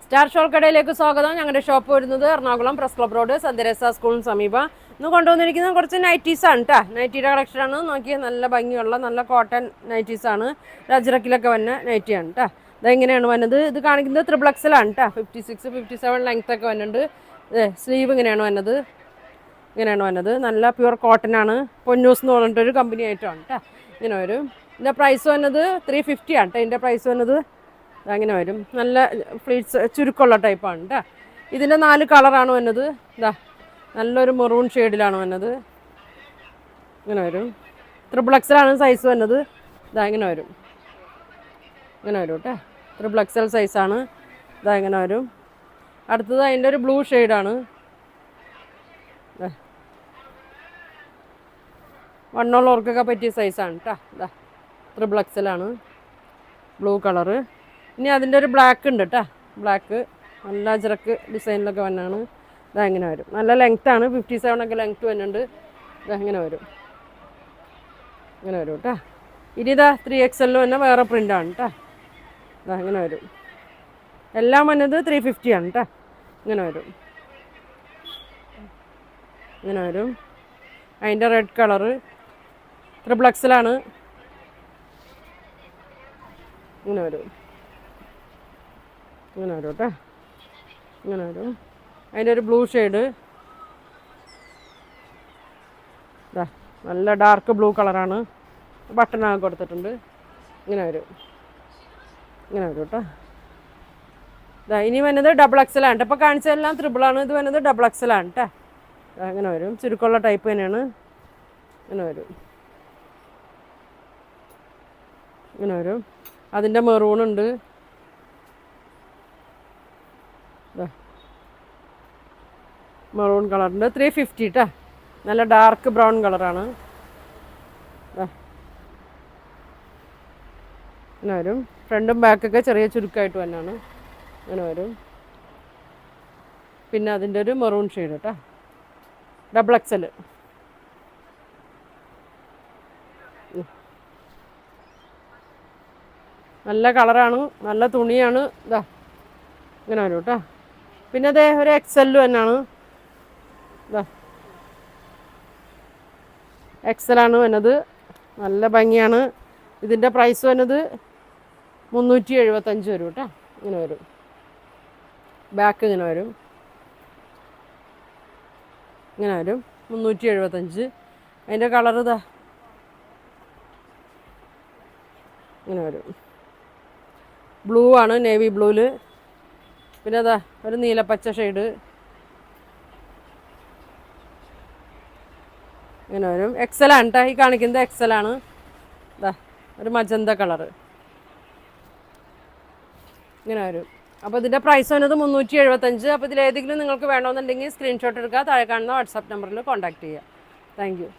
Star shawl കടയിലേക്ക് സ്വാഗതം. ഞങ്ങളുടെ ഷോപ്പ് വരുന്നത് എറണാകുളം പ്രസ് ക്ലബ് റോഡ് സന്ദരേസ സ്കൂളിന് സമീപം. ഇന്ന് കൊണ്ടുവന്നിരിക്കുന്നത് കുറച്ച് നൈറ്റീസാണ് കേട്ടോ. നൈറ്റിയുടെ കളക്ഷനാണ്. നോക്കിയാൽ നല്ല ഭംഗിയുള്ള നല്ല കോട്ടൺ നൈറ്റീസാണ്. അജ്രക്കിലൊക്കെ വന്ന നൈറ്റിയാണ് കേട്ടോ. ഇതെങ്ങനെയാണ് വന്നത്? ഇത് കാണിക്കുന്നത് ത്രിപ്ലക്സിലാണ് കേട്ടോ. 56, 57 ലെങ്ത് ഒക്കെ വന്നിട്ടുണ്ട്. സ്ലീവ് ഇങ്ങനെയാണ് വന്നത്. ഇങ്ങനെയാണ് വന്നത്. നല്ല പ്യുവർ കോട്ടൺ ആണ്. പൊന്നൂസ് എന്ന് പറഞ്ഞിട്ടൊരു കമ്പനി ആയിട്ടാണ് കേട്ടോ. ഇങ്ങനെ വരും. ഇതിൻ്റെ പ്രൈസ് വന്നത് 350 ആണ് കേട്ടോ. ഇതിൻ്റെ പ്രൈസ് വന്നത് അങ്ങനെ വരും. നല്ല ഫ്ലീറ്റ്സ് ചുരുക്കമുള്ള ടൈപ്പാണ് കേട്ടോ. ഇതിൻ്റെ 4 കളറാണ് വന്നത്. ഇതാ നല്ലൊരു മെറൂൺ ഷെയ്ഡിലാണ് വന്നത്. ഇങ്ങനെ വരും. ത്രിപ്ലക്സിലാണ് സൈസ് വന്നത്. ഇതാ ഇങ്ങനെ വരും. ഇങ്ങനെ വരും കേട്ടോ. ത്രിപ്ലക്സൽ സൈസാണ്. ഇതാ ഇങ്ങനെ വരും. അടുത്തത് അതിൻ്റെ ഒരു ബ്ലൂ ഷെയ്ഡാണ്. വണ്ണമുള്ളവർക്കൊക്കെ പറ്റിയ സൈസാണ് കേട്ടോ. ഇതാ ത്രിപ്ലക്സലാണ് ബ്ലൂ കളറ്. ഇനി അതിൻ്റെ ഒരു ബ്ലാക്ക് ഉണ്ട് കേട്ടോ. ബ്ലാക്ക് നല്ല അജ്രക്ക് ഡിസൈനിലൊക്കെ വന്നാണ്. ഇതാ ഇങ്ങനെ വരും. നല്ല ലെങ്ത്താണ്. 57 ഒക്കെ ലെങ്ത്ത് വരുന്നുണ്ട്. ഇതാ ഇങ്ങനെ വരും. ഇങ്ങനെ വരും കേട്ടോ. ഇനി ഇതാ 3XL തന്നെ വേറെ പ്രിൻ്റാണ് കേട്ടോ. ഇതാ ഇങ്ങനെ വരും. എല്ലാം വന്നത് 350 ആണ് കേട്ടോ. ഇങ്ങനെ വരും. ഇങ്ങനെ വരും. അതിൻ്റെ റെഡ് കളറ് ത്രിപ്ലക്സിലാണ്. ഇങ്ങനെ വരും. ഇങ്ങനെ വരും കേട്ടോ. ഇങ്ങനെ വരും. അതിൻ്റെ ഒരു ബ്ലൂ ഷെയ്ഡ്. ഇതാ നല്ല ഡാർക്ക് ബ്ലൂ കളറാണ്. ബട്ടണൊക്കെ കൊടുത്തിട്ടുണ്ട്. ഇങ്ങനെ വരും. ഇങ്ങനെ വരും കേട്ടോ. ഇതാ ഇനി വന്നത് XXL ആണ്. ഇപ്പോൾ കാണിച്ചതെല്ലാം ത്രിബിളാണ്. ഇത് വന്നത് XXL ആണ് കേട്ടോ. അങ്ങനെ വരും. ചുരുക്കമുള്ള ടൈപ്പ് തന്നെയാണ്. ഇങ്ങനെ വരും. ഇങ്ങനെ വരും. അതിൻ്റെ മെറൂണുണ്ട്. മെറൂൺ കളറുണ്ട്. 350 കേട്ടോ. നല്ല ഡാർക്ക് ബ്രൗൺ കളറാണ്. ഇങ്ങനെ വരും. ഫ്രണ്ടും ബാക്കൊക്കെ ചെറിയ ചുരുക്കമായിട്ട് തന്നെയാണ്. ഇങ്ങനെ വരും. പിന്നെ അതിൻ്റെ ഒരു മെറൂൺ ഷെയ്ഡ് കേട്ടോ. XXL. നല്ല കളറാണ്. നല്ല തുണിയാണ്. ഇതാ ഇങ്ങനെ വരും കേട്ടോ. പിന്നെ അതേ ഒരു XL തന്നെയാണ്. ഇതാ XL ആണ് വന്നത്. നല്ല ഭംഗിയാണ്. ഇതിൻ്റെ പ്രൈസ് വന്നത് 375 വരും കേട്ടോ. ഇങ്ങനെ വരും. ബാക്ക് ഇങ്ങനെ വരും. ഇങ്ങനെ വരും. 375. അതിൻ്റെ കളർ ഇതാ ഇങ്ങനെ വരും. ബ്ലൂ ആണ്. നേവി ബ്ലൂവിൽ. പിന്നെ അതാ ഒരു നീലപ്പച്ച ഷെയ്ഡ്. ഇങ്ങനെ വരും. XL ആണ് കേട്ടോ. ഈ കാണിക്കുന്നത് XL ആണ്. ഇതാ ഒരു മജന്ത കളറ്. ഇങ്ങനെ വരും. അപ്പോൾ ഇതിൻ്റെ പ്രൈസ് വന്നത് 375. അപ്പോൾ ഇതിലേതെങ്കിലും നിങ്ങൾക്ക് വേണമെന്നുണ്ടെങ്കിൽ സ്ക്രീൻഷോട്ട് എടുക്കുക. താഴെ കാണുന്ന വാട്സാപ്പ് നമ്പറിൽ കോൺടാക്റ്റ് ചെയ്യുക. Thank you.